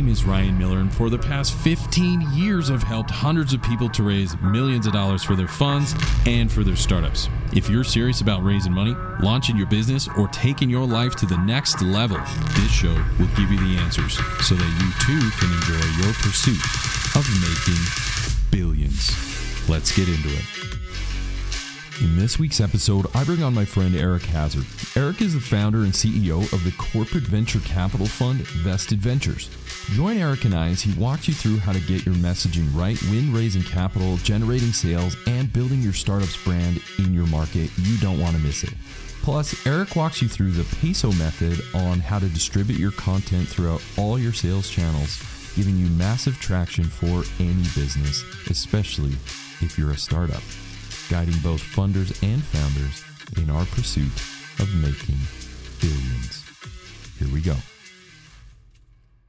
name is Ryan Miller, and for the past 15 years, I've helped hundreds of people to raise millions of dollars for their funds and for their startups. If you're serious about raising money, launching your business, or taking your life to the next level, this show will give you the answers so that you too can enjoy your pursuit of making billions. Let's get into it. In this week's episode, I bring on my friend Eric Hazard. Eric is the founder and CEO of the corporate venture capital fund Vested Ventures. Join Eric and I as he walks you through how to get your messaging right when raising capital, generating sales, and building your startup's brand in your market. You don't want to miss it. Plus, Eric walks you through the peso method on how to distribute your content throughout all your sales channels, giving you massive traction for any business, especially if you're a startup, guiding both funders and founders in our pursuit of making billions. Here we go.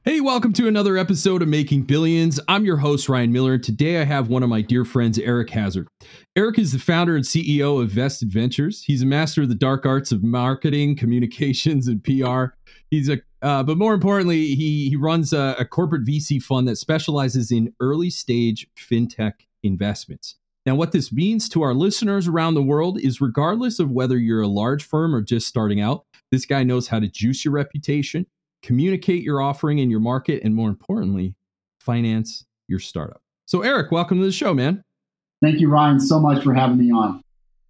Hey, welcome to another episode of Making Billions. I'm your host, Ryan Miller, and today I have one of my dear friends, Eric Hazard. Eric is the founder and CEO of Vested Ventures. He's a master of the dark arts of marketing, communications, and PR. But more importantly, he runs a corporate VC fund that specializes in early stage fintech investments. Now, what this means to our listeners around the world is regardless of whether you're a large firm or just starting out, this guy knows how to juice your reputation, communicate your offering in your market, and more importantly, finance your startup. So Eric, welcome to the show, man. Thank you, Ryan, so much for having me on.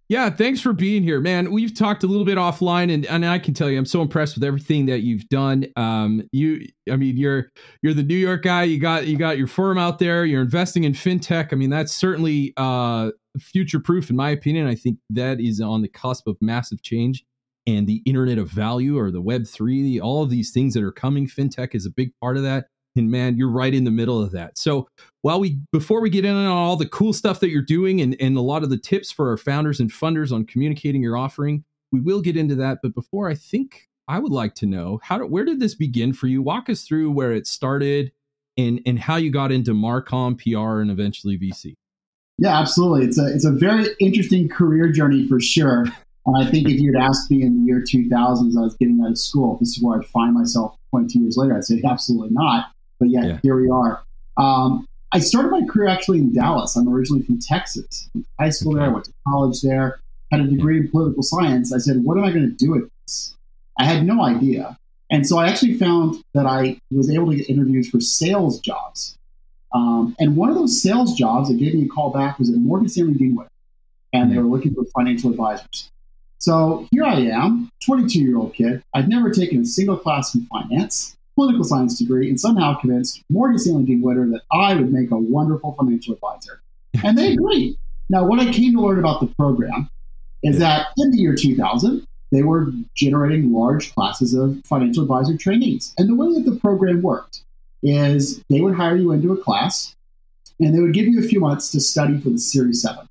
Yeah, thanks for being here, man. We've talked a little bit offline, and I can tell you, I'm so impressed with everything that you've done. You're the New York guy. You got your firm out there. You're investing in fintech. I mean, that's certainly future proof, in my opinion. I think that is on the cusp of massive change, and the Internet of Value, or the Web3, all of these things that are coming. Fintech is a big part of that. And man, you're right in the middle of that. So before we get in on all the cool stuff that you're doing and a lot of the tips for our founders and funders on communicating your offering, we will get into that. But before, I think I would like to know, where did this begin for you? Walk us through where it started and how you got into MarCom, PR, and eventually VC. Yeah, absolutely. It's a very interesting career journey for sure. And I think if you'd asked me in the year 2000 as I was getting out of school, this is where I'd find myself 22 years later, I'd say absolutely not. But yet, Here we are. I started my career actually in Dallas. I'm originally from Texas. Went to high school there, went to college there, had a degree in political science. I said, what am I going to do with this? I had no idea. And so I actually found that I was able to get interviews for sales jobs. And one of those sales jobs that gave me a call back was at Morgan Stanley Dean Witter, and they were looking for financial advisors. So here I am, 22-year-old kid. I'd never taken a single class in finance, political science degree, and somehow convinced Morgan Stanley Dean Witter that I would make a wonderful financial advisor. And they agreed. Now, what I came to learn about the program is that in the year 2000, they were generating large classes of financial advisor trainees. And the way that the program worked is they would hire you into a class, and they would give you a few months to study for the Series 7.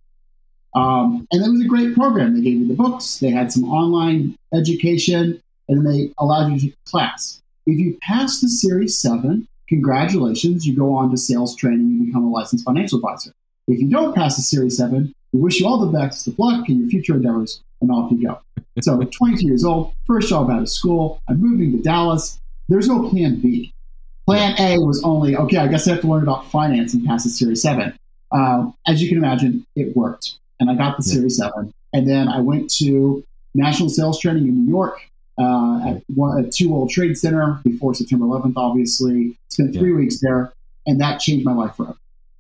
And it was a great program. They gave you the books, they had some online education, and then they allowed you to take a class. If you pass the Series 7, congratulations, you go on to sales training and become a licensed financial advisor. If you don't pass the Series 7, we wish you all the best of luck in your future endeavors, and off you go. So 22 years old, first job out of school, I'm moving to Dallas. There's no plan B. Plan A was only, okay, I guess I have to learn about finance and pass the Series 7. As you can imagine, it worked. And I got the Series 7. And then I went to national sales training in New York at 2 World Trade Center before September 11th, obviously. Spent 3 weeks there, and that changed my life forever.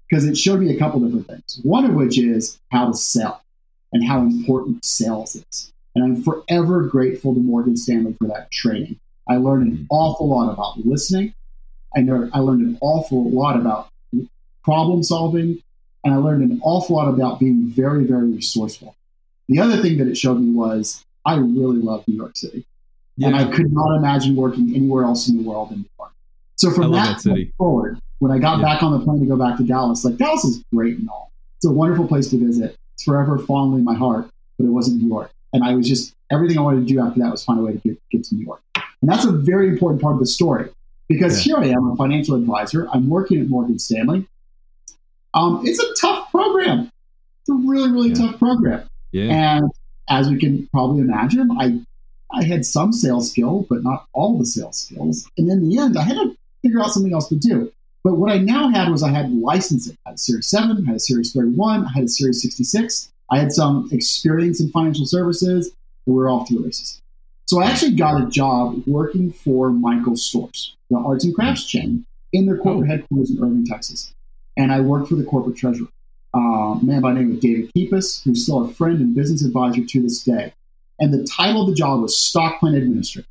Because it showed me a couple different things. One of which is how to sell and how important sales is. And I'm forever grateful to Morgan Stanley for that training. I learned an awful lot about listening. I learned an awful lot about problem solving. And I learned an awful lot about being very, very resourceful. The other thing that it showed me was I really love New York City. Yeah. And I could not imagine working anywhere else in the world than New York. So from that point forward, when I got back on the plane to go back to Dallas, Dallas is great and all. It's a wonderful place to visit. It's forever fondly in my heart, but it wasn't New York. And I was just, everything I wanted to do after that was find a way to get to New York. And that's a very important part of the story. Because here I am, a financial advisor. I'm working at Morgan Stanley. It's a tough program. It's a really, really tough program. Yeah. And as we can probably imagine, I had some sales skill, but not all the sales skills. And in the end, I had a figure out something else to do. But what I now had was I had licensing. I had a Series 7, I had a Series 31, I had a Series 66. I had some experience in financial services, and we were off to the races. So I actually got a job working for Michael's Stores, the arts and crafts chain, in their corporate headquarters in Irving, Texas. And I worked for the corporate treasurer, a man by the name of David Kepis, who's still a friend and business advisor to this day. And the title of the job was Stock Plan Administrator.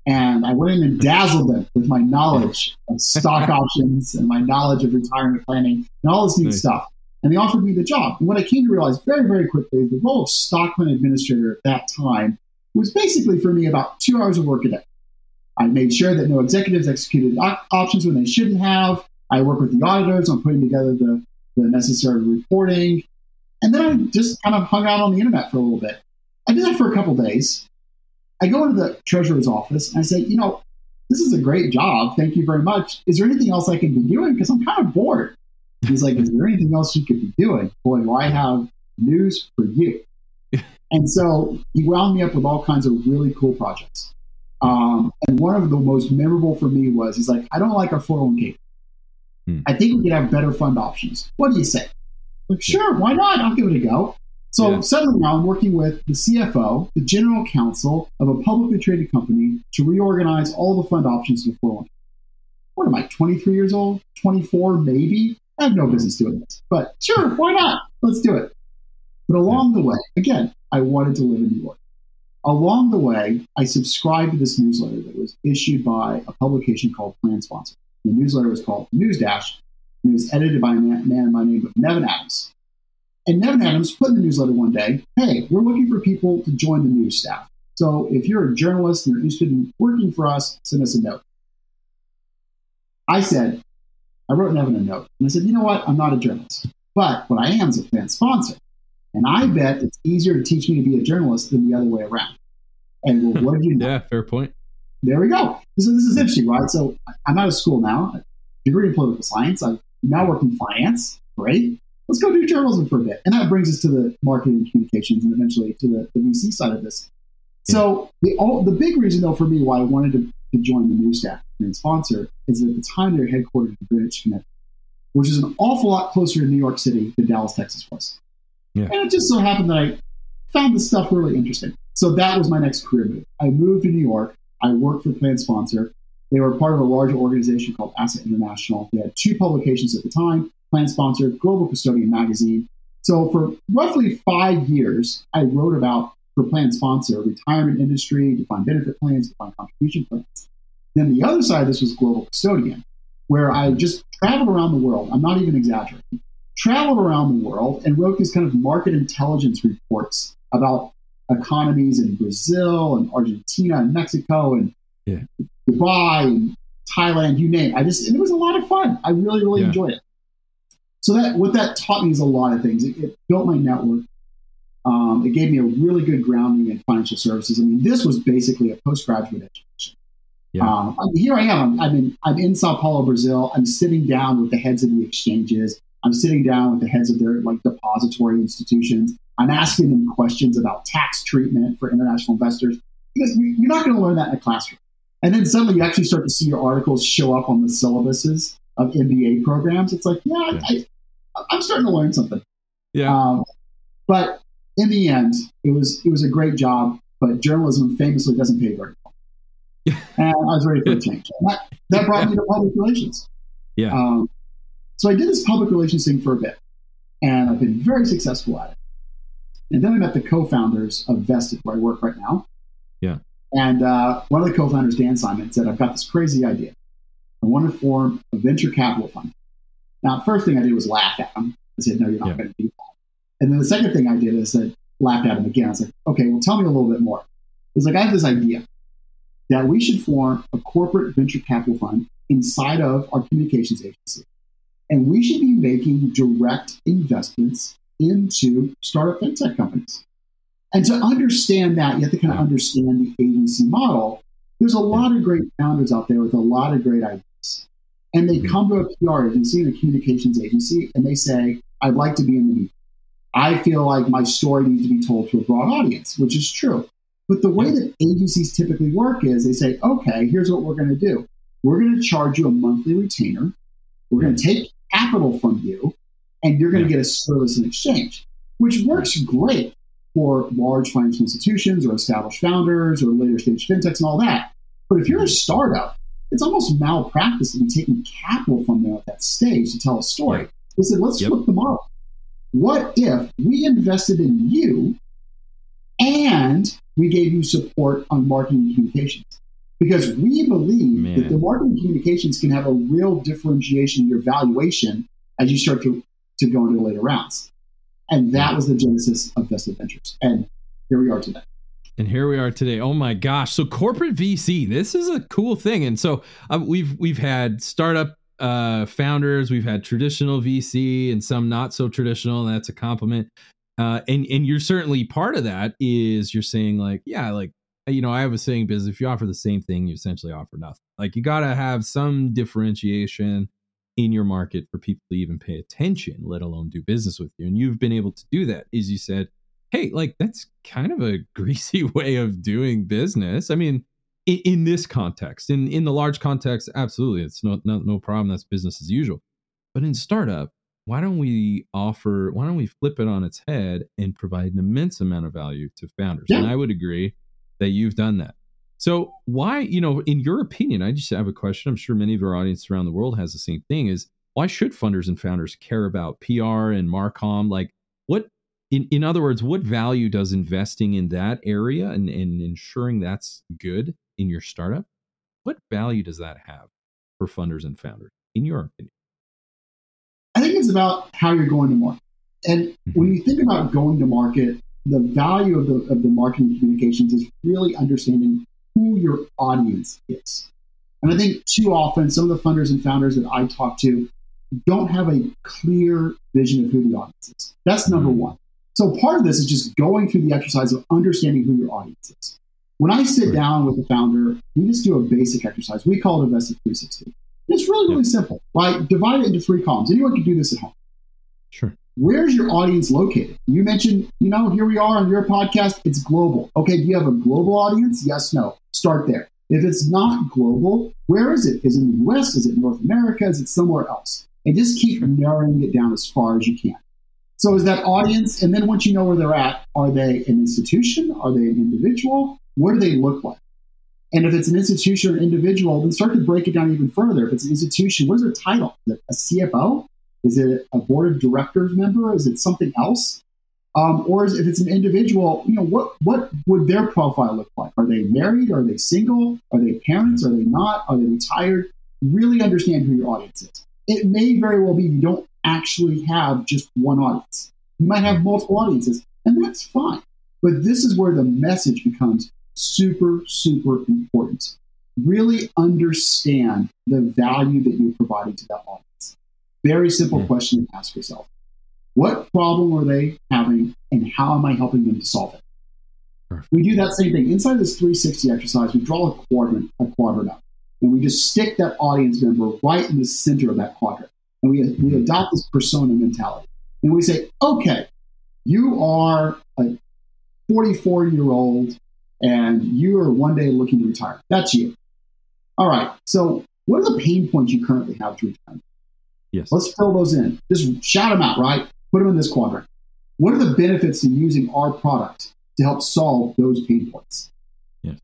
And I went in and dazzled them with my knowledge of stock options and my knowledge of retirement planning and all this neat stuff. And they offered me the job. And what I came to realize very, very quickly is the role of stock plan administrator at that time was basically for me about 2 hours of work a day. I made sure that no executives executed options when they shouldn't have. I worked with the auditors on putting together the necessary reporting. And then I just kind of hung out on the internet for a little bit. I did that for a couple of days. I go into the treasurer's office and I say, this is a great job. Thank you very much. Is there anything else I can be doing? Because I'm kind of bored. He's like, is there anything else you could be doing? Boy, do I have news for you. And so he wound me up with all kinds of really cool projects. And one of the most memorable for me was, he's like, I don't like our 401k. I think we could have better fund options. What do you say? Like, sure, why not? I'll give it a go. So suddenly now I'm working with the CFO, the general counsel of a publicly traded company to reorganize all the fund options of 401k. What am I, 23 years old? 24 maybe? I have no business doing this. But sure, why not? Let's do it. But along the way, again, I wanted to live in New York. Along the way, I subscribed to this newsletter that was issued by a publication called Plan Sponsor. The newsletter was called News Dash, and it was edited by a man by the name of Nevin Adams. And Nevin Adams put in the newsletter one day, hey, we're looking for people to join the news staff. So if you're a journalist and you're interested in working for us, send us a note. I wrote Nevin a note. And I said, you know what? I'm not a journalist. But what I am is a plan sponsor. And I bet it's easier to teach me to be a journalist than the other way around. And well, what did you know? Yeah, fair point. There we go. This is interesting, right? So I'm out of school now, a degree in political science. I'm now working in finance. Great. Let's go do journalism for a bit. And that brings us to the marketing and communications and eventually to the VC side of this. So the big reason, though, for me why I wanted to join the news staff and sponsor is at the time they're headquartered in Greenwich, Connecticut, which is an awful lot closer to New York City than Dallas, Texas was. Yeah. And it just so happened that I found this stuff really interesting. So that was my next career move. I moved to New York. I worked for Plan Sponsor. They were part of a larger organization called Asset International. They had 2 publications at the time, Plan Sponsor, Global Custodian Magazine. So for roughly 5 years, I wrote about, for Plan Sponsor, retirement industry, defined benefit plans, defined contribution plans. Then the other side of this was Global Custodian, where I just traveled around the world. I'm not even exaggerating. Traveled around the world and wrote these kind of market intelligence reports about economies in Brazil and Argentina and Mexico and Dubai and Thailand, you name it. It was a lot of fun. I really, really enjoyed it. So what that taught me is a lot of things. It built my network. It gave me a really good grounding in financial services. I mean, this was basically a postgraduate education. Yeah. Here I am. I'm in Sao Paulo, Brazil. I'm sitting down with the heads of the exchanges. I'm sitting down with the heads of their depository institutions. I'm asking them questions about tax treatment for international investors. Because you're not going to learn that in a classroom. And then suddenly you actually start to see your articles show up on the syllabuses of MBA programs. It's like, I'm starting to learn something. Yeah. But in the end, it was a great job. But journalism famously doesn't pay very well. And I was ready for a change. And that brought me to public relations. Yeah. So I did this public relations thing for a bit, and I've been very successful at it. And then I met the co-founders of Vested, where I work right now. Yeah. And one of the co-founders, Dan Simon, said, I've got this crazy idea. I want to form a venture capital fund. Now, the first thing I did was laugh at him. I said, no, you're not going to do that. And then the second thing I did is I laughed at him again. I was like, okay, well, tell me a little bit more. He's like, I have this idea that we should form a corporate venture capital fund inside of our communications agency. And we should be making direct investments into startup fintech companies. And to understand that, you have to kind of understand the agency model. There's a lot of great founders out there with a lot of great ideas. And they come to a PR agency and a communications agency, and they say, I'd like to be in the meeting. I feel like my story needs to be told to a broad audience, which is true. But the way that agencies typically work is they say, okay, here's what we're going to do. we're going to charge you a monthly retainer. We're going to take capital from you, and you're going to get a service in exchange, which works great for large financial institutions or established founders or later stage fintechs and all that. But if you're a startup, it's almost malpractice to be taking capital from them at that stage to tell a story. They said, let's flip the model. What if we invested in you and we gave you support on marketing and communications? Because we believe that the marketing and communications can have a real differentiation in your valuation as you start to go into later rounds. And that was the genesis of Vested Ventures. And here we are today. Oh my gosh. So corporate VC, this is a cool thing. And so we've had startup founders, we've had traditional VC and some not so traditional. And that's a compliment. And you're certainly part of that is you're saying like, I have a saying business, if you offer the same thing, you essentially offer nothing. Like you got to have some differentiation in your market for people to even pay attention, let alone do business with you. And you've been able to do that. As you said, hey, like that's kind of a greasy way of doing business. I mean, in this context, in the large context, absolutely. It's no problem. That's business as usual. But in startup, why don't we flip it on its head and provide an immense amount of value to founders? And I would agree that you've done that. So why, in your opinion, I just have a question. I'm sure many of our audience around the world has the same thing is why should funders and founders care about PR and MarCom? Like what, in other words, what value does investing in that area and ensuring that's good in your startup? What value does that have for funders and founders in your opinion? I think it's about how you're going to market. And when you think about going to market, the value of the marketing communications is really understanding who your audience is. And I think too often, some of the funders and founders that I talk to don't have a clear vision of who the audience is. That's number one. So part of this is just going through the exercise of understanding who your audience is. When I sit down with a founder, we just do a basic exercise. We call it Invested 360. It's really simple, right? Divide it into 3 columns. Anyone can do this at home. Sure. Where's your audience located? You mentioned, here we are on your podcast. It's global. Okay, do you have a global audience? Yes, no. Start there. If it's not global, where is it? Is it in the US? Is it North America? Is it somewhere else? And just keep narrowing it down as far as you can. So is that audience, and then once you know where they're at, are they an institution? Are they an individual? What do they look like? And if it's an institution or individual, then start to break it down even further. If it's an institution, what is their title? Is it a CFO? Is it a board of directors member? Is it something else? Or if it's an individual, what would their profile look like? Are they married? Are they single? Are they parents? Are they not? Are they retired? Really understand who your audience is. It may very well be you don't actually have just one audience. You might have multiple audiences, and that's fine. But this is where the message becomes super, super important. Really understand the value that you're providing to that audience. Very simple question to ask yourself. What problem are they having, and how am I helping them to solve it? Perfect. We do that same thing. Inside this 360 exercise, we draw a quadrant up, and we just stick that audience member right in the center of that quadrant. And we adopt this persona mentality. And we say, okay, you are a 44-year-old, and you are one day looking to retire. That's you. All right, so what are the pain points you currently have to retire? Yes. Let's fill those in. Just shout them out, right? Put them in this quadrant. What are the benefits to using our product to help solve those pain points? Yes.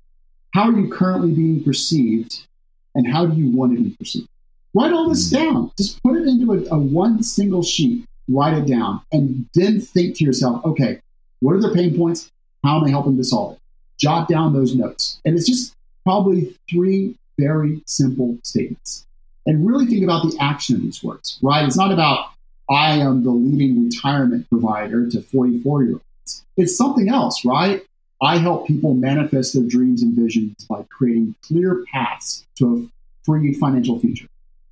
How are you currently being perceived, and how do you want to be perceived? Write all this down. Just put it into a one single sheet. Write it down, and then think to yourself, okay, what are their pain points? How am I helping to solve it? Jot down those notes. And it's just probably 3 very simple statements. And really think about the action of these words, right? It's not about, I am the leading retirement provider to 44-year-olds. It's something else, right? I help people manifest their dreams and visions by creating clear paths to a free financial future.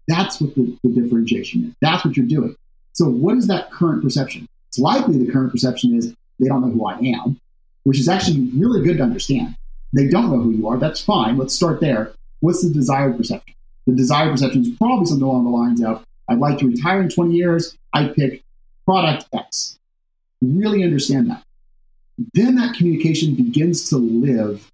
That's what the differentiation is. That's what you're doing. So what is that current perception? It's likely the current perception is they don't know who I am, which is actually really good to understand. They don't know who you are. That's fine. Let's start there. What's the desired perception? The desired perception is probably something along the lines of, I'd like to retire in 20 years. I pick product X. Really understand that. Then that communication begins to live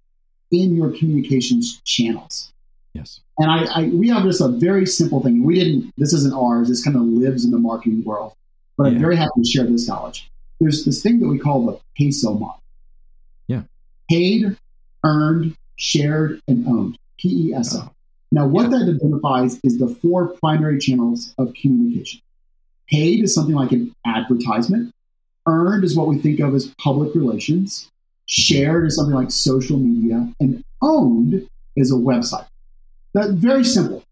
in your communications channels. Yes. And we have just a very simple thing. This isn't ours. This kind of lives in the marketing world, but I'm very happy to share this knowledge. There's this thing that we call the PESO model. Yeah. Paid, earned, shared, and owned. PESO. Now, what that identifies is the 4 primary channels of communication. Paid is something like an advertisement. Earned is what we think of as public relations. Shared is something like social media. And owned is a website. That's very simple.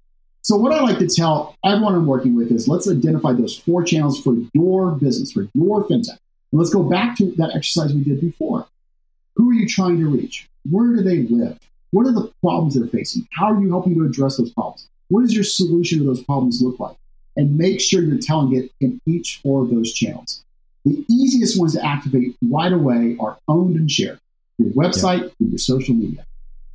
So what I like to tell everyone I'm working with is let's identify those 4 channels for your business, for your fintech. And let's go back to that exercise we did before. Who are you trying to reach? Where do they live? What are the problems they're facing? How are you helping to address those problems? What does your solution to those problems look like? And make sure you're telling it in each 4 of those channels. The easiest ones to activate right away are owned and shared. Your website and your social media.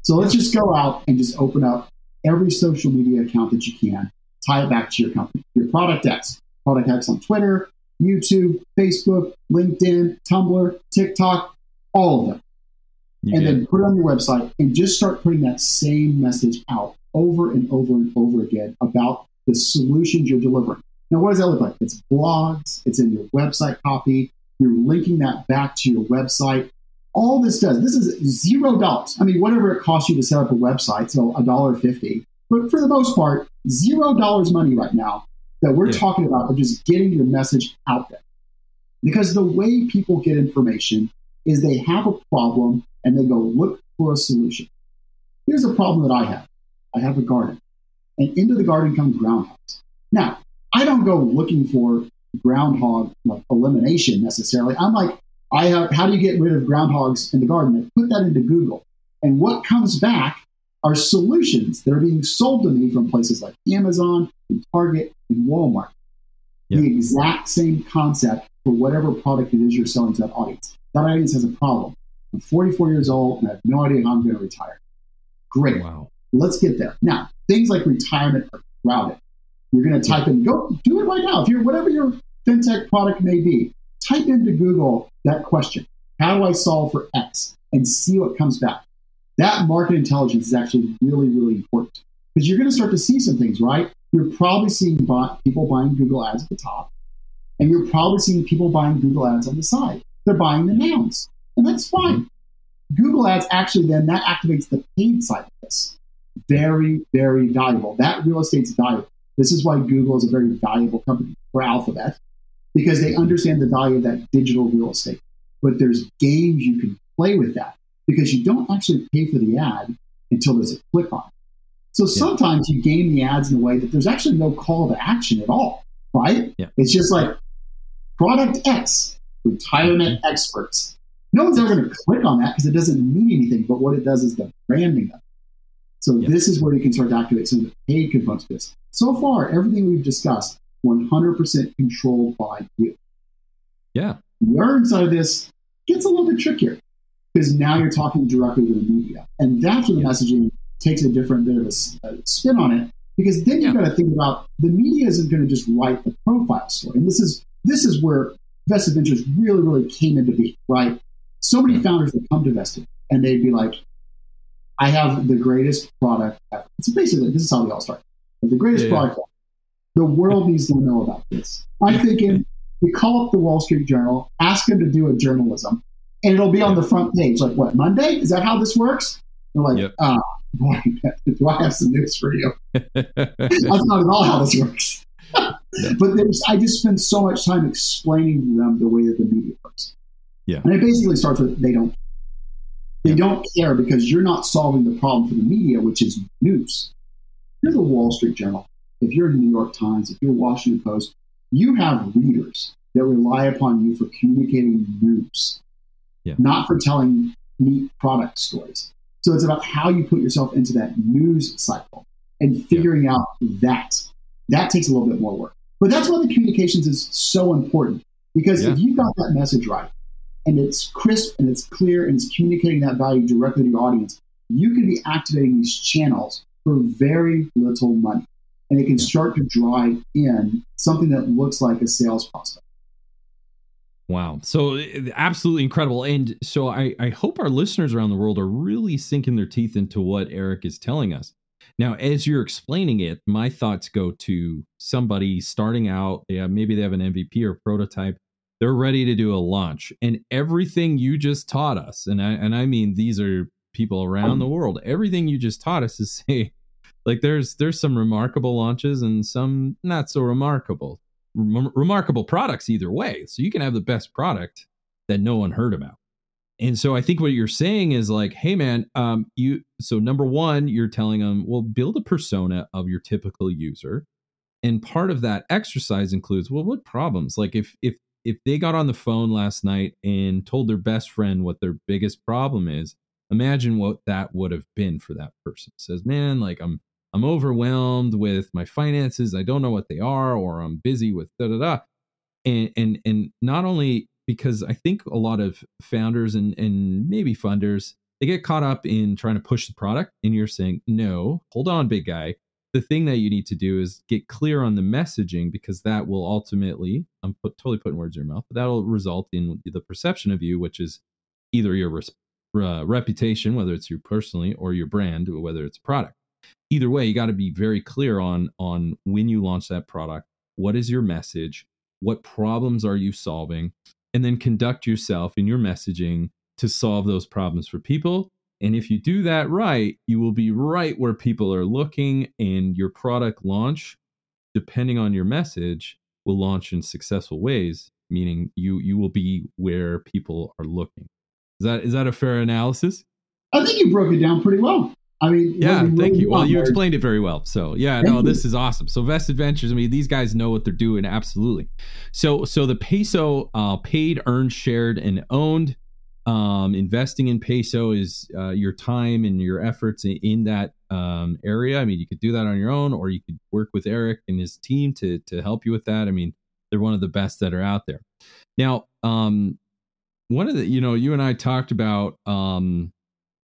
So let's just go out and just open up every social media account that you can, tie it back to your company. Your Product X. Product X on Twitter, YouTube, Facebook, LinkedIn, Tumblr, TikTok, all of them. And then put it on your website and just start putting that same message out over and over and over again about the solutions you're delivering. Now, what does that look like? It's blogs, it's in your website copy, you're linking that back to your website. All this is $0. I mean, whatever it costs you to set up a website, so $1.50. But for the most part, $0 money right now that we're talking about of just getting your message out there. Because the way people get information is they have a problem and they go look for a solution. Here's a problem that I have. I have a garden. And into the garden come groundhogs. Now, I don't go looking for groundhog elimination necessarily. I'm like, how do you get rid of groundhogs in the garden? I put that into Google. And what comes back are solutions that are being sold to me from places like Amazon and Target and Walmart. The exact same concept for whatever product it is you're selling to that audience. That audience has a problem. I'm 44 years old and I have no idea how I'm going to retire. Great. Wow. Let's get there. Now, things like retirement are routed. You're going to type in, go do it right now. If you're whatever your fintech product may be, type into Google that question. How do I solve for X? And see what comes back. That market intelligence is actually really, really important because you're going to start to see some things, right? You're probably seeing people buying Google ads at the top, and you're probably seeing people buying Google ads on the side. They're buying the nouns, and that's fine. Google ads actually then that activates the paid side of this. Very, very valuable. That real estate's valuable. This is why Google is a very valuable company for Alphabet, because they understand the value of that digital real estate. But there's games you can play with that because you don't actually pay for the ad until there's a click on it. So sometimes you game the ads in a way that there's actually no call to action at all, right? Yeah. It's just like product X, retirement experts. No one's ever going to click on that because it doesn't mean anything, but what it does is the branding of it. So this is where you can start to activate some of the paid components of this. So far, everything we've discussed, 100% controlled by you. Yeah. The earned side of this gets a little bit trickier because now you're talking directly to the media. And that's where the messaging takes a different bit of a spin on it, because then you've got to think about the media isn't going to just write the profile story. And this is where Vested Ventures really, really came into being, right? So many founders would come to Vested and they'd be like, I have the greatest product ever. It's basically, this is how they all start. The greatest product ever. The world needs to know about this. I'm thinking, we call up the Wall Street Journal, ask them to do a journalism, and it'll be on the front page. Like, what, Monday? Is that how this works? They're like, boy, do I have some news for you. That's not at all how this works. But I just spend so much time explaining to them the way that the media works. Yeah. And it basically starts with they don't care because you're not solving the problem for the media, which is news. If you're the Wall Street Journal, if you're the New York Times, if you're Washington Post, you have readers that rely upon you for communicating news, not for telling neat product stories. So it's about how you put yourself into that news cycle and figuring out that. That takes a little bit more work. But that's why the communications is so important, because if you got that message right and it's crisp and it's clear and it's communicating that value directly to your audience, you can be activating these channels for very little money. And it can start to drive in something that looks like a sales prospect. Wow. So absolutely incredible. And so I hope our listeners around the world are really sinking their teeth into what Eric is telling us. Now, as you're explaining it, my thoughts go to somebody starting out. Yeah, maybe they have an MVP or prototype. They're ready to do a launch, and everything you just taught us, and I mean these are people around the world. Everything you just taught us is say, like there's some remarkable launches and some not so remarkable. Remarkable products either way. So you can have the best product that no one heard about. And so I think what you're saying is like, hey man, so number one, you're telling them, well, build a persona of your typical user. And part of that exercise includes, well, what problems? Like if they got on the phone last night and told their best friend what their biggest problem is, imagine what that would have been for that person. It says, man, like I'm overwhelmed with my finances. I don't know what they are, or I'm busy with da da da. And not only because I think a lot of founders and maybe funders, they get caught up in trying to push the product, and you're saying, no, hold on, big guy. The thing that you need to do is get clear on the messaging, because that will ultimately, I'm totally putting words in your mouth, but that'll result in the perception of you, which is either your reputation, whether it's you personally, or your brand, or whether it's a product. Either way, you got to be very clear on when you launch that product, what is your message, what problems are you solving, and then conduct yourself in your messaging to solve those problems for people. And if you do that right, you will be right where people are looking, and your product launch, depending on your message, will launch in successful ways, meaning you will be where people are looking. Is that a fair analysis? I think you broke it down pretty well. I mean, yeah, thank you. Well, you explained it very well. So yeah, no, this is awesome. So Vested Ventures, I mean, these guys know what they're doing. Absolutely. So the peso, paid, earned, shared, and owned. Investing in peso is your time and your efforts in that area. I mean, you could do that on your own, or you could work with Eric and his team to help you with that. I mean, they're one of the best that are out there. Now, one of the, you and I talked about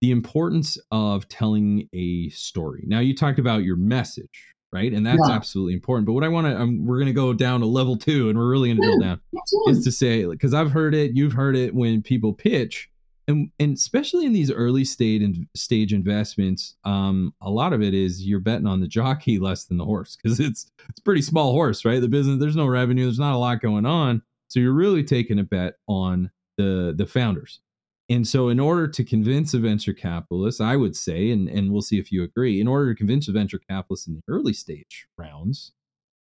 the importance of telling a story. Now, you talked about your message, right? And that's absolutely important. But what I want to, we're going to go down to level 2, and we're really going to drill down, is to say, because I've heard it, you've heard it, when people pitch, and especially in these early stage investments, a lot of it is you're betting on the jockey less than the horse, because it's a pretty small horse, right? The business, there's no revenue, there's not a lot going on. So you're really taking a bet on the founders. And so in order to convince a venture capitalist, I would say, and we'll see if you agree, in order to convince a venture capitalist in the early stage rounds,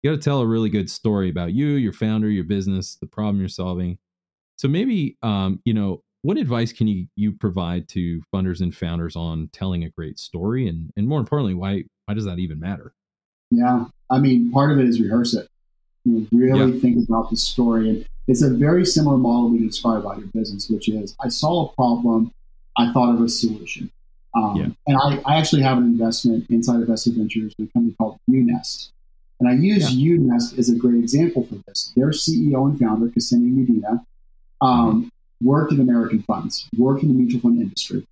you got to tell a really good story about you, your founder, your business, the problem you're solving. So maybe, what advice can you provide to funders and founders on telling a great story? And more importantly, why does that even matter? Yeah. I mean, part of it is rehearse it. Really think about the story. And it's a very similar model we describe about your business, which is, I saw a problem, I thought of a solution. And I actually have an investment inside of Vested Ventures in a company called UNest. And I use UNest as a great example for this. Their CEO and founder, Ksenia Medina, worked in American funds, worked in the mutual fund industry,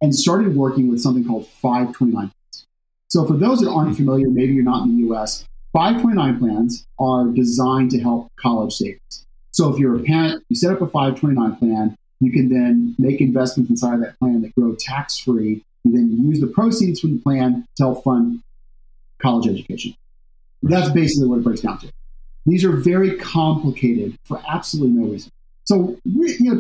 and started working with something called 529 plans. So for those that aren't familiar, maybe you're not in the US, 529 plans are designed to help college savings. So if you're a parent, you set up a 529 plan, you can then make investments inside of that plan that grow tax-free. You then use the proceeds from the plan to help fund college education. That's basically what it breaks down to. These are very complicated for absolutely no reason. So,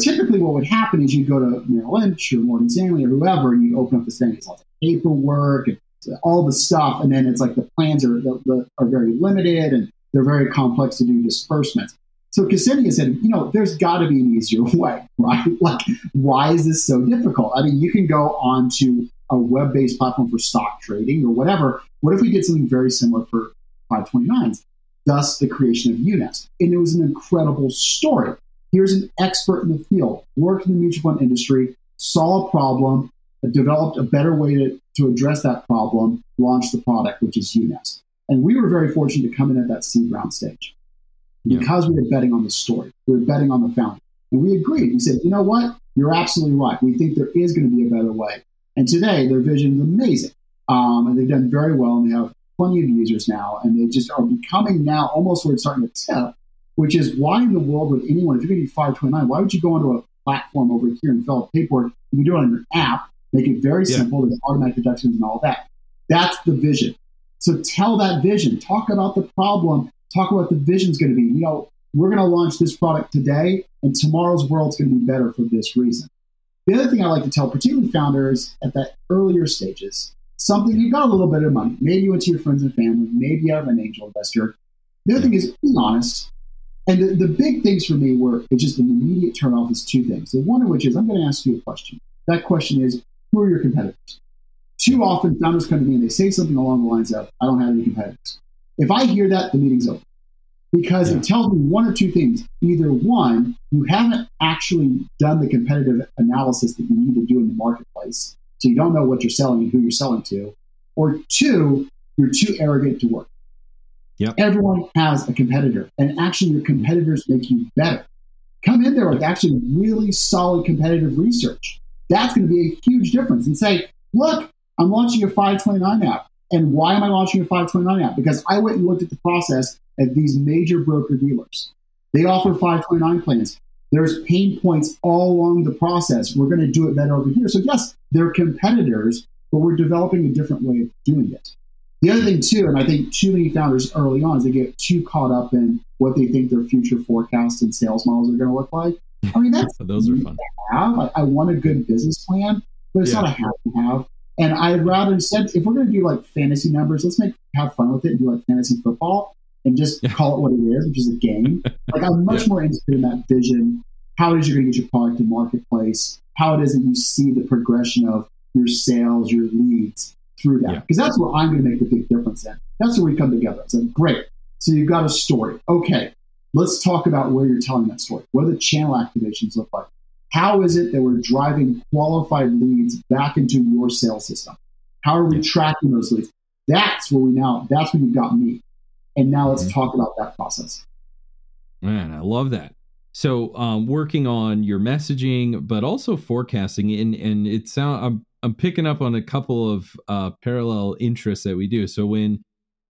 typically what would happen is you'd go to Merrill Lynch or Morgan Stanley or whoever, and you'd open up this thing. It's all the paperwork and all the stuff. And then it's like the plans are very limited and they're very complex to do disbursements. So Ksenia said, there's got to be an easier way, right? Like, why is this so difficult? I mean, you can go on to a web-based platform for stock trading or whatever. What if we did something very similar for 529s? Thus, the creation of UNest. And it was an incredible story. Here's an expert in the field, worked in the mutual fund industry, saw a problem, developed a better way to address that problem, launched the product, which is UNest. And we were very fortunate to come in at that seed round stage because we were betting on the story. We were betting on the founder. And we agreed. We said, you know what? You're absolutely right. We think there is going to be a better way. And today, their vision is amazing. And they've done very well, and they have plenty of users now. And they just are becoming now almost where it's starting to tip, which is, why in the world would anyone, if you're going to be 529, why would you go onto a platform over here and fill out paperwork? You can do it on your app, make it very simple. There's automatic deductions and all that. That's the vision. So tell that vision. Talk about the problem. Talk about what the vision's going to be. You know, we're going to launch this product today, and tomorrow's world's going to be better for this reason. The other thing I like to tell, particularly founders at that earlier stages, something you've got a little bit of money. Maybe you went to your friends and family. Maybe you have an angel investor. The other thing is be honest. And the big things for me were it's just an immediate turnoff is two things. The one of which is I'm going to ask you a question. That question is, who are your competitors? Too often, founders come to me and they say something along the lines of, I don't have any competitors. If I hear that, the meeting's over. Because it tells me one or two things. Either one, you haven't actually done the competitive analysis that you need to do in the marketplace. So you don't know what you're selling and who you're selling to. Or two, you're too arrogant to work. Yep. Everyone has a competitor. And actually, your competitors make you better. Come in there with actually really solid competitive research. That's going to be a huge difference. And say, look, I'm launching a 529 app. And why am I launching a 529 app? Because I went and looked at the process at these major broker-dealers. They offer 529 plans. There's pain points all along the process. We're going to do it better over here. So yes, they're competitors, but we're developing a different way of doing it. The other thing too, and I think too many founders early on, is they get too caught up in what they think their future forecasts and sales models are going to look like. I mean, that's those are fun. I want a good business plan, but it's not a have to have. And I'd rather instead, if we're going to do like fantasy numbers, let's have fun with it and do like fantasy football and just call it what it is, which is a game. Like I'm much more interested in that vision, how it is you're going to get your product to marketplace, how it is that you see the progression of your sales, your leads through that. Because that's where I'm going to make the big difference in. That's where we come together. It's like, great. So you've got a story. Okay, let's talk about where you're telling that story. What do the channel activations look like? How is it that we're driving qualified leads back into your sales system? How are we tracking those leads? That's where you've got me. And now let's talk about that process. Man, I love that. So working on your messaging, but also forecasting, and I'm picking up on a couple of parallel interests that we do. So when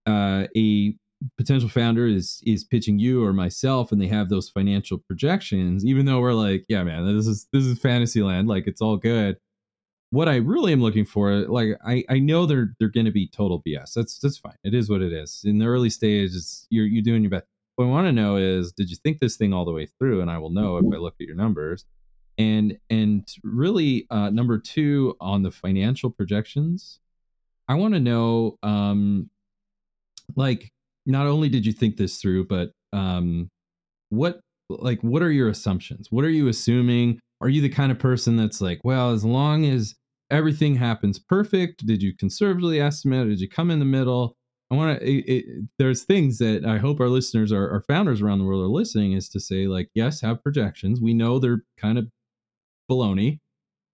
a potential founder is pitching you or myself and they have those financial projections, even though we're like, yeah, man, this is fantasy land, like it's all good. What I really am looking for, like I know they're going to be total BS. That's fine. It is what it is. In the early stages, you're doing your best. What I want to know is, did you think this thing all the way through? And I will know if I look at your numbers. And really, number two, on the financial projections, I want to know, like, not only did you think this through, but what are your assumptions? What are you assuming? Are you the kind of person that's like, well, as long as everything happens perfect, did you conservatively estimate? Did you come in the middle? There's things that I hope our listeners, our founders around the world are listening, is to say, like, yes, have projections. We know they're kind of baloney,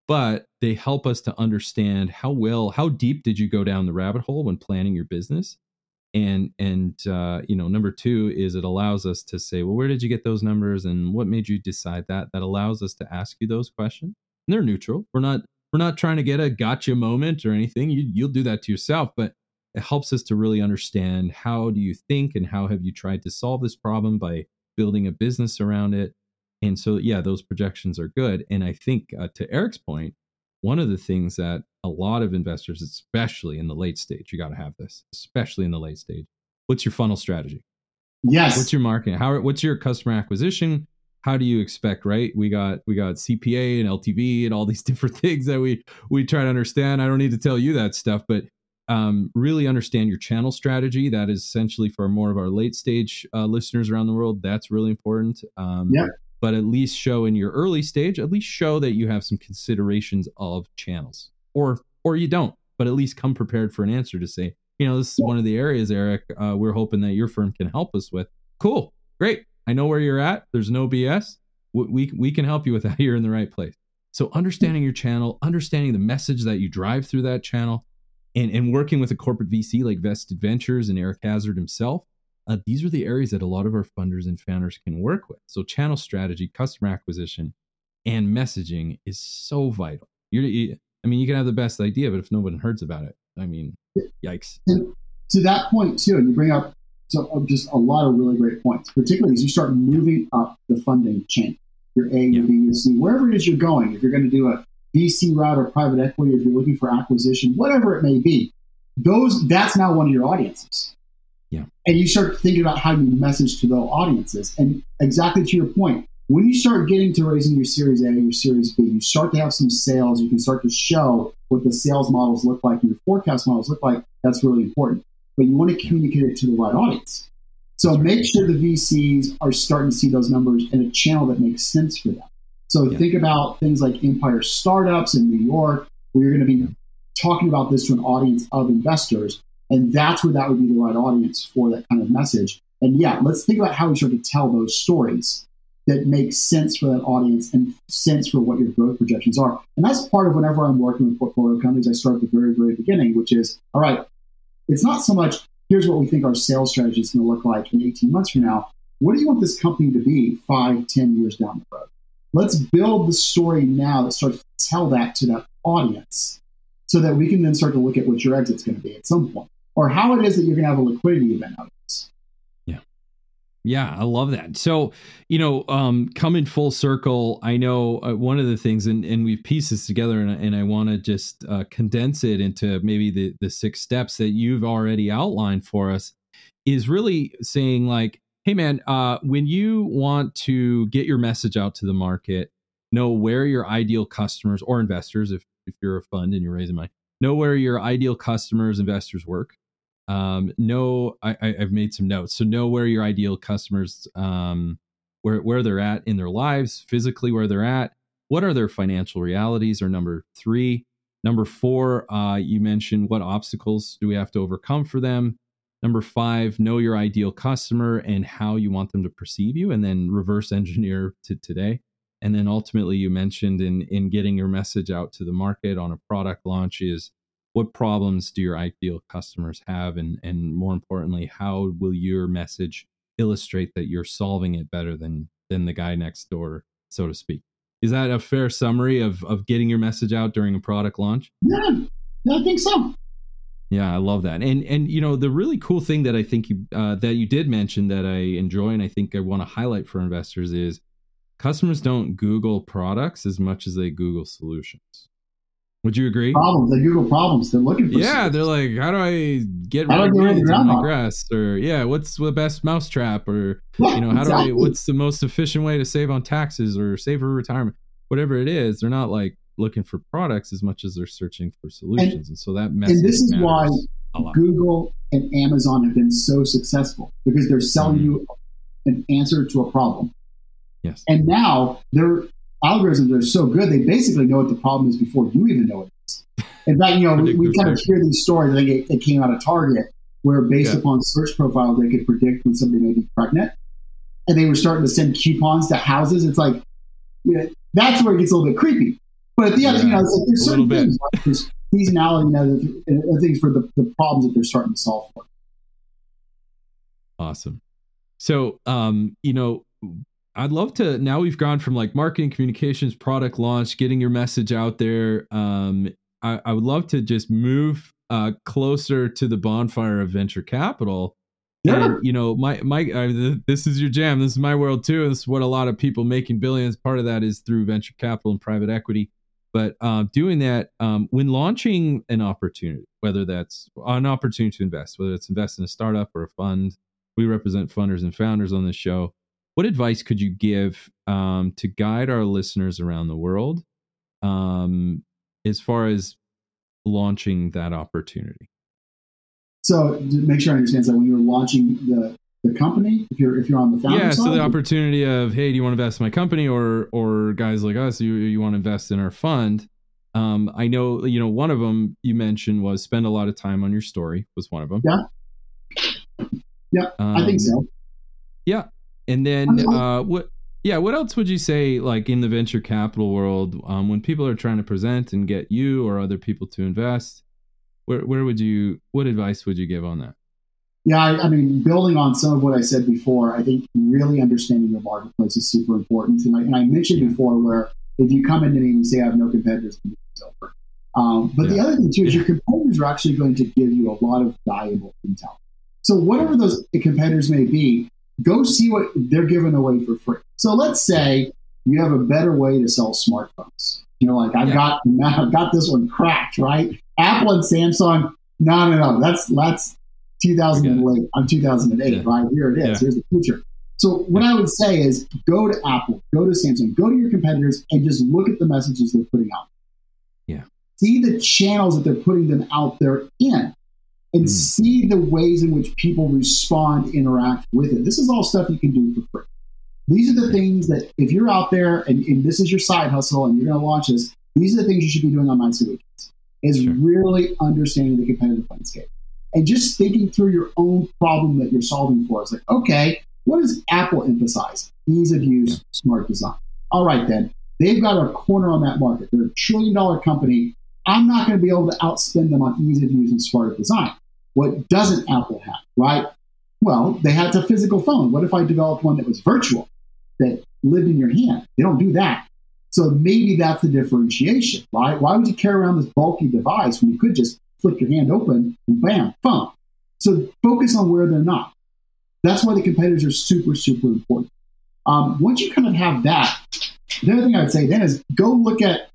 but they help us to understand how deep did you go down the rabbit hole when planning your business? And number two is it allows us to say, well, where did you get those numbers and what made you decide that? That allows us to ask you those questions. And they're neutral. We're not trying to get a gotcha moment or anything. You'll do that to yourself, but it helps us to really understand, how do you think and how have you tried to solve this problem by building a business around it? And so, yeah, those projections are good. And I think to Eric's point, one of the things that a lot of investors, especially in the late stage, you got to have this, especially in the late stage. What's your funnel strategy? Yes. What's your marketing? What's your customer acquisition? How do you expect, right? We got CPA and LTV and all these different things that we try to understand. I don't need to tell you that stuff, but really understand your channel strategy. That is essentially for more of our late stage listeners around the world. That's really important. But at least show in your early stage, at least show that you have some considerations of channels, or you don't, but at least come prepared for an answer to say, this is one of the areas, Eric, we're hoping that your firm can help us with. Cool. Great. I know where you're at. There's no BS. We can help you with that. You're in the right place. So understanding your channel, understanding the message that you drive through that channel, and working with a corporate VC like Vested Ventures and Eric Hazard himself, these are the areas that a lot of our funders and founders can work with. So channel strategy, customer acquisition, and messaging is so vital. You can have the best idea, but if no one hears about it, yikes. And to that point too, and you bring up just a lot of really great points, particularly as you start moving up the funding chain, your A, your B, your C, wherever it is you're going. If you're going to do a VC route or private equity, if you're looking for acquisition, whatever it may be, that's now one of your audiences. Yeah. And you start thinking about how you message to those audiences. And exactly to your point, when you start getting to raising your Series A, your Series B, you start to have some sales, you can start to show what the sales models look like and your forecast models look like. That's really important. But you want to communicate it to the right audience. So make sure the VCs are starting to see those numbers in a channel that makes sense for them. So think about things like Empire Startups in New York, where you're going to be talking about this to an audience of investors. And that's where that would be the right audience for that kind of message. And let's think about how we start to tell those stories that make sense for that audience and sense for what your growth projections are. And that's part of whenever I'm working with portfolio companies, I start at the very, very beginning, which is, all right, it's not so much, here's what we think our sales strategy is going to look like in 18 months from now. What do you want this company to be 5, 10 years down the road? Let's build the story now that starts to tell that to that audience so that we can then start to look at what your exit's going to be at some point, or how it is that you're going to have a liquidity event out of this. Yeah, I love that. So, coming full circle, I know one of the things, and we've pieced this together, and I want to just condense it into maybe the 6 steps that you've already outlined for us, is really saying like, hey man, when you want to get your message out to the market, know where your ideal customers or investors, if you're a fund and you're raising money, know where your ideal customers, investors work. I've made some notes. So know where your ideal customers, where they're at in their lives, physically where they're at. What are their financial realities? Or number 3. Number 4, you mentioned what obstacles do we have to overcome for them. Number 5, know your ideal customer and how you want them to perceive you, and then reverse engineer to today. And then ultimately you mentioned in getting your message out to the market on a product launch is, what problems do your ideal customers have? And more importantly, how will your message illustrate that you're solving it better than the guy next door, so to speak? Is that a fair summary of getting your message out during a product launch? Yeah, I think so. Yeah, I love that. And the really cool thing that I think that you did mention that I enjoy and I think I want to highlight for investors is customers don't Google products as much as they Google solutions. Would you agree? Problems. They Google problems. They're looking for solutions. They're like, how do I get rid of weeds in my grass? Or what's the best mousetrap? Or what's the most efficient way to save on taxes or save for retirement? Whatever it is, they're not like looking for products as much as they're searching for solutions. And so that message. And this is why Google and Amazon have been so successful, because they're selling you an answer to a problem. Yes. And now their algorithms are so good, they basically know what the problem is before you even know what it is. In fact, we kind of hear these stories. I think it came out of Target, where based upon search profiles, they could predict when somebody may be pregnant. And they were starting to send coupons to houses. It's like, that's where it gets a little bit creepy. But at the end, it's like there's certain things, like there's seasonality and things for the problems that they're starting to solve for. Awesome. So, I'd love to, now we've gone from like marketing, communications, product launch, getting your message out there. I would love to just move closer to the bonfire of venture capital. Yeah. And, this is your jam. This is my world too. This is what a lot of people making billions. Part of that is through venture capital and private equity. But doing that, when launching an opportunity, whether that's an opportunity to invest, whether it's invest in a startup or a fund, we represent funders and founders on this show. What advice could you give to guide our listeners around the world as far as launching that opportunity? So to make sure I understand, so when you're launching the company, if you're on the founder side? So the opportunity of, hey, do you want to invest in my company, or guys like us, you want to invest in our fund? I know, one of them you mentioned was spend a lot of time on your story was one of them. Yeah, I think so. Yeah. And then what else would you say, like in the venture capital world, when people are trying to present and get you or other people to invest, what advice would you give on that? Yeah, I mean, building on some of what I said before, I think really understanding your marketplace is super important. And I mentioned before where if you come into me and you say I have no competitors, it's over. But the other thing too is your competitors are actually going to give you a lot of valuable intel. So whatever those competitors may be, go see what they're giving away for free. So let's say you have a better way to sell smartphones. I've got this one cracked, right? Apple and Samsung, No. That's 2008. I'm 2008, Yeah. right? Here it is. Yeah. Here's the future. So what I would say is go to Apple, go to Samsung, go to your competitors and just look at the messages they're putting out. Yeah. See the channels that they're putting them out there in and see the ways in which people respond, interact with it. This is all stuff you can do for free. These are the things that if you're out there and this is your side hustle and you're going to launch this, these are the things you should be doing on nights and weekends, is really understanding the competitive landscape and just thinking through your own problem that you're solving for. It's like, okay, what does Apple emphasize? Ease of use, smart design. All right, then. They've got a corner on that market. They're a $1 trillion company. I'm not going to be able to outspend them on ease of use and smart design. What doesn't Apple have, right? Well, they had a physical phone. What if I developed one that was virtual, that lived in your hand? They don't do that. So maybe that's the differentiation, right? Why would you carry around this bulky device when you could just flip your hand open and bam, phone? So focus on where they're not. That's why the competitors are super, super important. Once you kind of have that, the other thing I'd say then is go look at,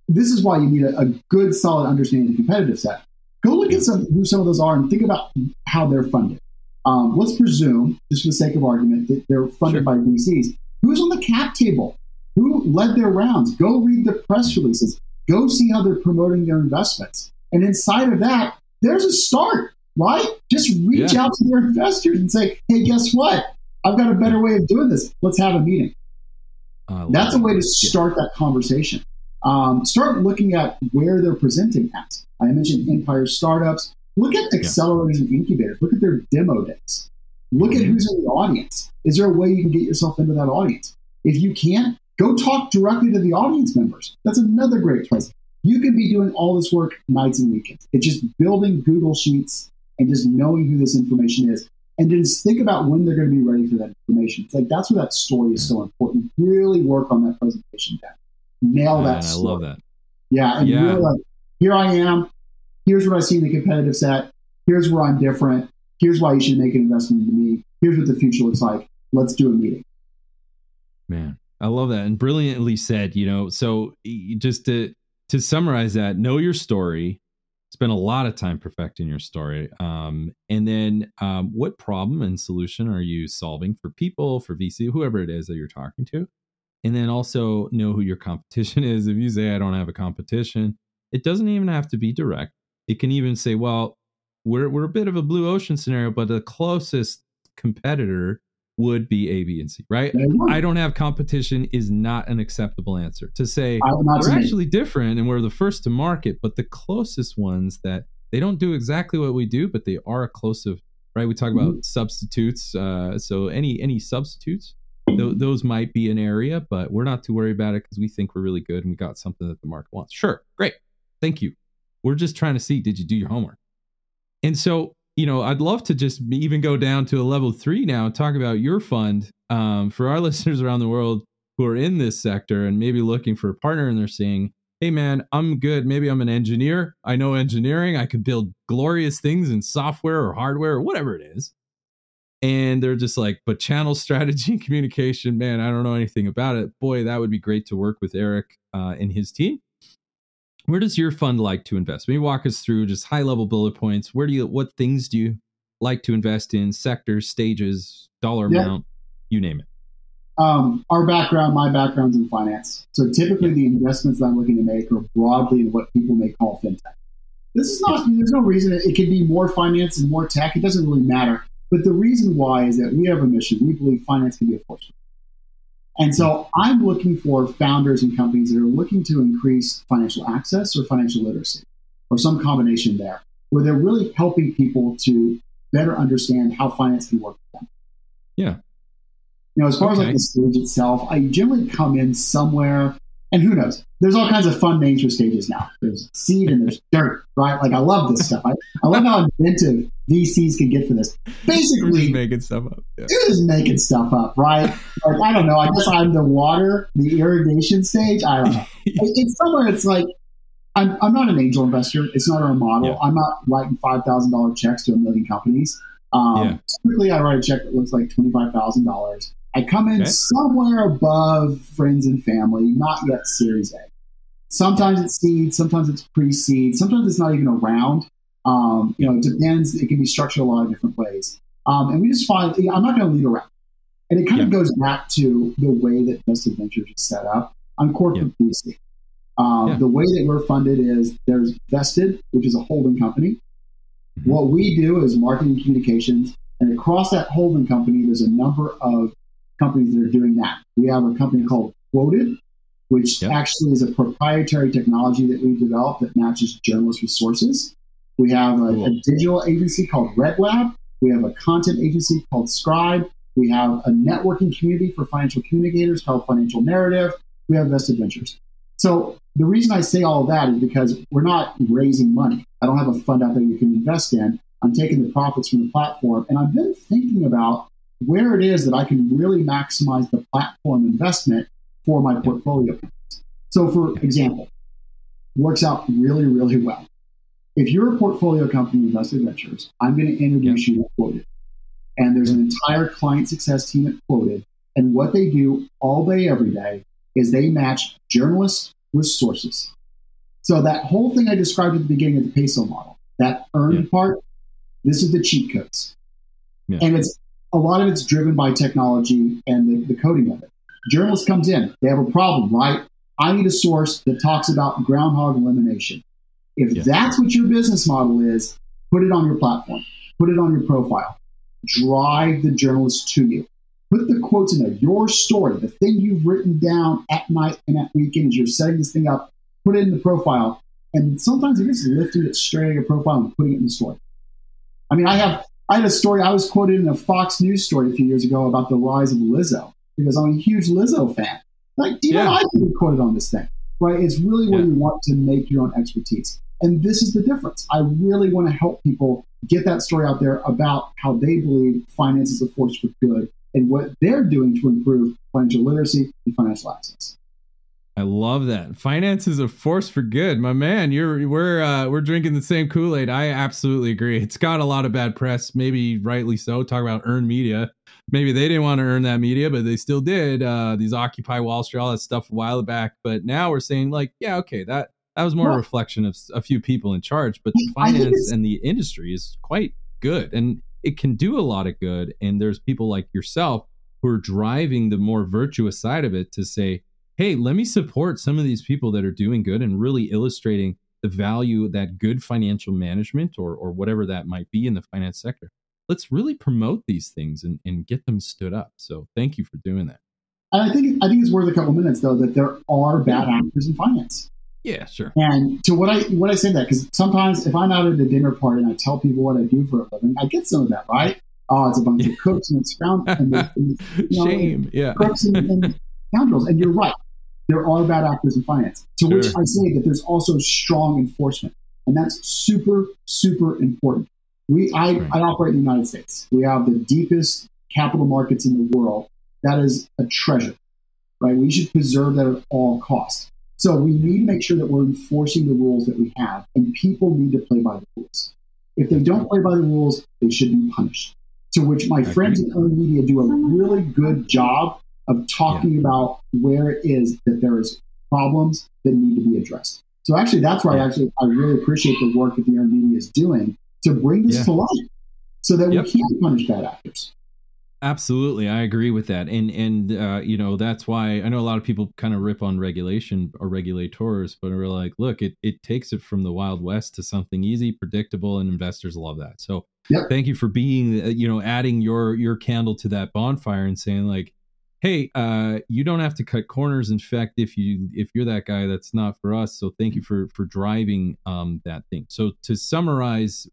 this is why you need a good, solid understanding of the competitive set. Go look at who some of those are and think about how they're funded. Let's presume, just for the sake of argument, that they're funded by VCs. Who's on the cap table? Who led their rounds? Go read the press releases. Go see how they're promoting their investments. And inside of that, there's a start, right? Just reach out to their investors and say, hey, guess what? I've got a better way of doing this. Let's have a meeting. That's a way to start that conversation. Start looking at where they're presenting at. I mentioned Empire Startups. Look at accelerators and incubators. Look at their demo days. Look at who's in the audience. Is there a way you can get yourself into that audience? If you can't, go talk directly to the audience members. That's another great place. You could be doing all this work nights and weekends. It's just building Google Sheets and just knowing who this information is. And just think about when they're going to be ready for that information. It's like that's where that story is so important. Really work on that presentation deck. Nail that story. I love that. Yeah, and really like, here I am. Here's what I see in the competitive set. Here's where I'm different. Here's why you should make an investment in me. Here's what the future looks like. Let's do a meeting. Man, I love that. And brilliantly said, so just to summarize that, know your story, spend a lot of time perfecting your story. And then what problem and solution are you solving for people, for VC, whoever it is that you're talking to? And then also know who your competition is. If you say, I don't have a competition, it doesn't even have to be direct. It can even say, well, we're a bit of a blue ocean scenario, but the closest competitor would be A, B, and C, right? I don't have competition is not an acceptable answer. To say we're actually different and we're the first to market, but the closest ones that they don't do exactly what we do, but they are close of, right? We talk about substitutes. So any substitutes, those might be an area, but we're not too worried about it because we think we're really good and we got something that the market wants. Sure, great. Thank you. We're just trying to see, did you do your homework? And so, I'd love to just even go down to a level 3 now and talk about your fund for our listeners around the world who are in this sector and maybe looking for a partner and they're saying, hey man, I'm good. Maybe I'm an engineer. I know engineering. I could build glorious things in software or hardware or whatever it is. And they're just like, but channel strategy and communication, man, I don't know anything about it. Boy, that would be great to work with Eric and his team. Where does your fund like to invest? Maybe walk us through just high level bullet points. What things do you like to invest in? Sectors, stages, dollar amount, you name it. My background's in finance. So typically the investments that I'm looking to make are broadly in what people may call fintech. This is not, there's no reason it could be more finance and more tech. It doesn't really matter. But the reason why is that we have a mission. We believe finance can be a force. And so I'm looking for founders and companies that are looking to increase financial access or financial literacy or some combination there, where they're really helping people to better understand how finance can work for them. Yeah. As far as like the stage itself, I generally come in somewhere, and who knows? There's all kinds of fun names for stages now. There's seed and there's dirt, right? Like I love this stuff. I love how inventive VCs can get for this. Basically, just making stuff up. Yeah. You're just making stuff up, right? Like, I don't know. I guess I'm the water, the irrigation stage. I don't know. It's somewhere. It's like I'm not an angel investor. It's not our model. Yeah. I'm not writing $5,000 checks to a million companies. Typically, I write a check that looks like $25,000. I come in somewhere above friends and family, not yet Series A. Sometimes it's seed, sometimes it's pre-seed, sometimes it's not even a round. It depends. It can be structured a lot of different ways. And we just find, I'm not going to lead around. And it kind of goes back to the way that Vested Ventures is set up on corporate VC. The way that we're funded is there's Vested, which is a holding company. Mm-hmm. What we do is marketing communications. And across that holding company, there's a number of companies that are doing that. We have a company called Quoted, which actually is a proprietary technology that we've developed that matches journalists with sources. We have a digital agency called Red Lab. We have a content agency called Scribe. We have a networking community for financial communicators called Financial Narrative. We have Vested Ventures. So the reason I say all of that is because we're not raising money. I don't have a fund out there you can invest in. I'm taking the profits from the platform, and I've been thinking about where it is that I can really maximize the platform investment for my portfolio companies. So for example, works out really, really well. If you're a portfolio company in Vested Ventures, I'm going to introduce you to Quoted. And there's an entire client success team at Quoted. And what they do all day, every day, is they match journalists with sources. So that whole thing I described at the beginning of the peso model, that earned part, this is the cheat codes. Yeah. And it's a lot of it's driven by technology and the coding of it. Journalist comes in, they have a problem, right? I need a source that talks about groundhog elimination. If that's what your business model is, put it on your platform, put it on your profile, drive the journalist to you. Put the quotes in there, your story, the thing you've written down at night and at weekend as you're setting this thing up, put it in the profile. And sometimes you're just lifting it straight out of your profile and putting it in the story. I mean, I had a story, I was quoted in a Fox News story a few years ago about the rise of Lizzo, because I'm a huge Lizzo fan. Like, even I can be quoted on this thing, right? It's really where you want to make your own expertise. And this is the difference. I really want to help people get that story out there about how they believe finance is a force for good and what they're doing to improve financial literacy and financial access. I love that. Finance is a force for good, my man. We're drinking the same Kool-Aid. I absolutely agree. It's got a lot of bad press, maybe rightly so. Talk about earned media. Maybe they didn't want to earn that media, but they still did. These Occupy Wall Street, all that stuff a while back. But now we're saying, like, yeah, okay, that was more a reflection of a few people in charge. But finance and the industry is quite good, and it can do a lot of good. And there's people like yourself who are driving the more virtuous side of it to say, hey, let me support some of these people that are doing good and really illustrating the value that good financial management or whatever that might be in the finance sector. Let's really promote these things and get them stood up. So thank you for doing that. And I think it's worth a couple minutes, though, that there are bad actors in finance. Yeah, sure. And to what I say that, because sometimes if I'm out at a dinner party and I tell people what I do for a living, I get some of that, right? Oh, it's a bunch of cooks and it's found shame, crooks and scoundrels. And you're right. There are bad actors in finance. To which I say that there's also strong enforcement. And that's super, super important. I operate in the United States. We have the deepest capital markets in the world. That is a treasure, right? We should preserve that at all costs. So we need to make sure that we're enforcing the rules that we have, and people need to play by the rules. If they don't play by the rules, they should be punished. To which my friends in earned media do a really good job of talking about where it is that there is problems that need to be addressed. So actually, that's why I really appreciate the work that the earned media is doing to bring this to light so that we can punish bad actors. Absolutely. I agree with that. And that's why I know a lot of people kind of rip on regulation or regulators, but we're like, look, it takes it from the Wild West to something easy, predictable, and investors love that. So thank you for being, adding your candle to that bonfire and saying like, hey, you don't have to cut corners. In fact, if you're that guy, that's not for us. So thank you for driving that thing. So to summarize,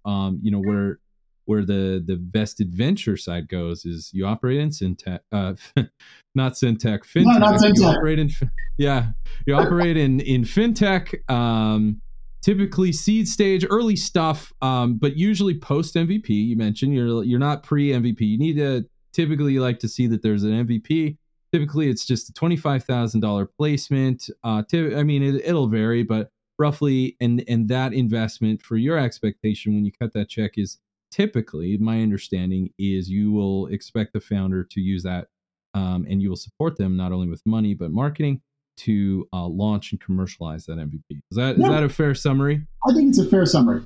where the vested venture side goes is you operate in Fintech, not Fintech. No, not Fintech. You operate in Fintech, typically seed stage, early stuff, but usually post MVP. You mentioned you're not pre MVP. You need to typically like to see that there's an MVP. Typically, it's just a $25,000 placement. It'll vary, but roughly, and that investment for your expectation when you cut that check is typically, my understanding is you will expect the founder to use that, and you will support them not only with money but marketing to launch and commercialize that MVP. Is that a fair summary? I think it's a fair summary.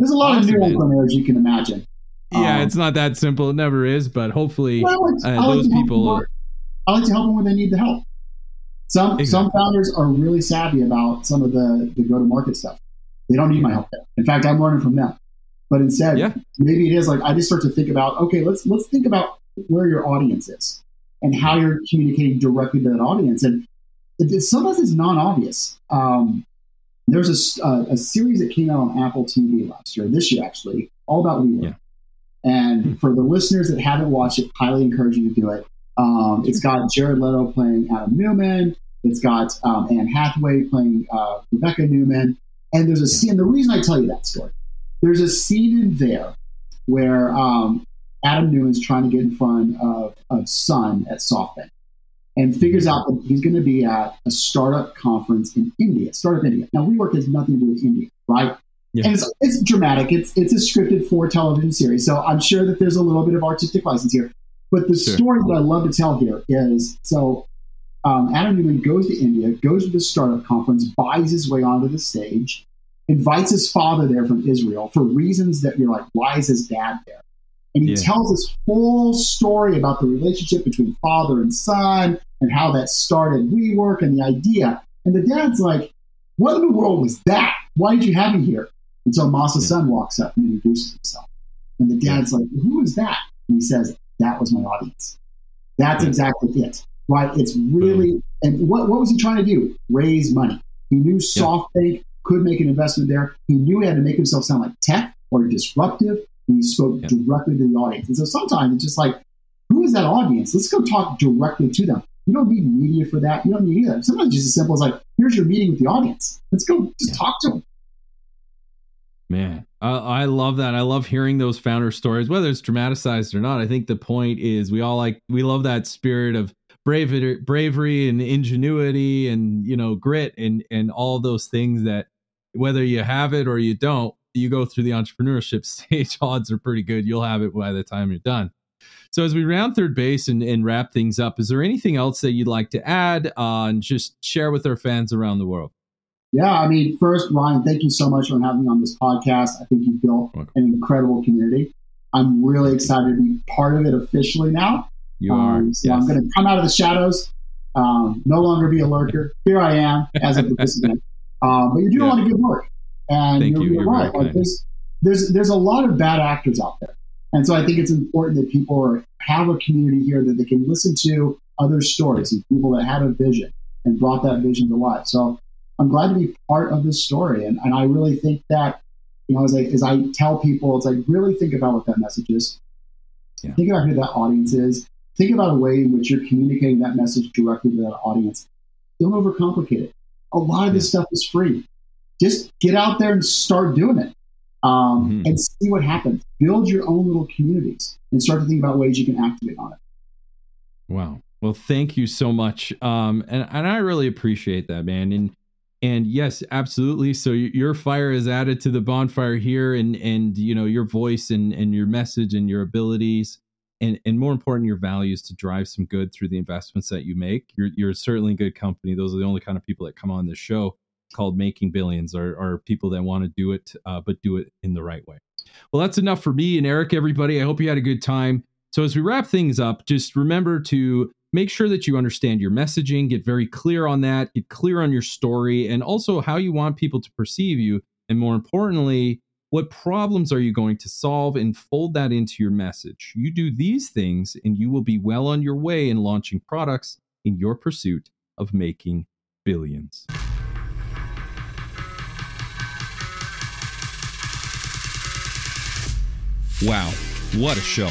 There's a lot of nuance on there, as you can imagine. Yeah, it's not that simple. It never is, but hopefully those people. I like to help them when they need the help. Some founders are really savvy about some of the go-to-market stuff. They don't need my help there. In fact, I'm learning from them. But instead, maybe it is like I just start to think about, okay, let's think about where your audience is and how you're communicating directly to that audience. And sometimes it's non-obvious. There's a series that came out on Apple TV this year actually, all about WeWork. Yeah. And for the listeners that haven't watched it, highly encourage you to do it. It's got Jared Leto playing Adam Newman. It's got Anne Hathaway playing Rebecca Newman. And there's a scene. The reason I tell you that story, there's a scene in there where Adam Newman's trying to get in front of Sun at SoftBank and figures out that he's going to be at a startup conference in India. Startup India. Now, WeWork has nothing to do with India, right? Yeah. And it's dramatic. It's a scripted for television series. So I'm sure that there's a little bit of artistic license here. But the story that I love to tell here is, Adam Newman goes to India, goes to the startup conference, buys his way onto the stage, invites his father there from Israel for reasons that you're like, why is his dad there? And he tells this whole story about the relationship between father and son and how that started WeWork and the idea. And the dad's like, what in the world was that? Why did you have me here? Until Masa's son walks up and introduces himself. And the dad's like, who is that? And he says, that was my audience. That's exactly it, right? It's really, and what was he trying to do? Raise money. He knew SoftBank could make an investment there. He knew he had to make himself sound like tech or disruptive, and he spoke directly to the audience. And so sometimes it's just like, who is that audience? Let's go talk directly to them. You don't need media for that. You don't need either. Sometimes it's just as simple as like, here's your meeting with the audience. Let's go just talk to them. Man, I love that. I love hearing those founder stories, whether it's dramatized or not. I think the point is we love that spirit of bravery and ingenuity and, grit and all those things that whether you have it or you don't, you go through the entrepreneurship stage, odds are pretty good you'll have it by the time you're done. So as we round third base and wrap things up, is there anything else that you'd like to add and just share with our fans around the world? Yeah, I mean, first, Ryan, thank you so much for having me on this podcast. I think you've built an incredible community. I'm really excited to be part of it officially now. You are. So I'm going to come out of the shadows, no longer be a lurker. Here I am as a participant. But you're doing a lot of good work. And you're right. Like, there's a lot of bad actors out there. And so I think it's important that people have a community here that they can listen to other stories and people that had a vision and brought that vision to life. So I'm glad to be part of this story. And I really think that, as I tell people, it's like, really think about what that message is. Yeah. Think about who that audience is. Think about a way in which you're communicating that message directly to that audience. Don't overcomplicate it. A lot of this stuff is free. Just get out there and start doing it and see what happens. Build your own little communities and start to think about ways you can activate on it. Wow. Well, thank you so much. And I really appreciate that, man. And yes, absolutely. So your fire is added to the bonfire here and your voice and your message and your abilities and more important, your values to drive some good through the investments that you make. You're certainly a good company. Those are the only kind of people that come on this show called Making Billions are people that want to do it, but do it in the right way. Well, that's enough for me and Eric, everybody. I hope you had a good time. So as we wrap things up, just remember to make sure that you understand your messaging, get very clear on that, get clear on your story, and also how you want people to perceive you. And more importantly, what problems are you going to solve and fold that into your message? You do these things and you will be well on your way in launching products in your pursuit of making billions. Wow, what a show.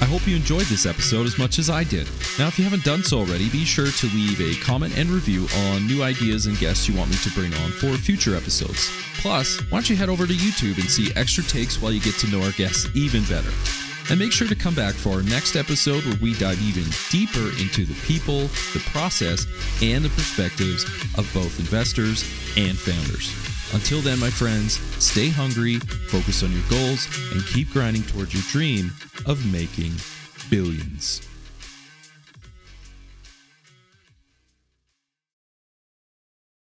I hope you enjoyed this episode as much as I did. Now, if you haven't done so already, be sure to leave a comment and review on new ideas and guests you want me to bring on for future episodes. Plus, why don't you head over to YouTube and see extra takes while you get to know our guests even better. And make sure to come back for our next episode where we dive even deeper into the people, the process, and the perspectives of both investors and founders. Until then, my friends, stay hungry, focus on your goals, and keep grinding towards your dream of making billions.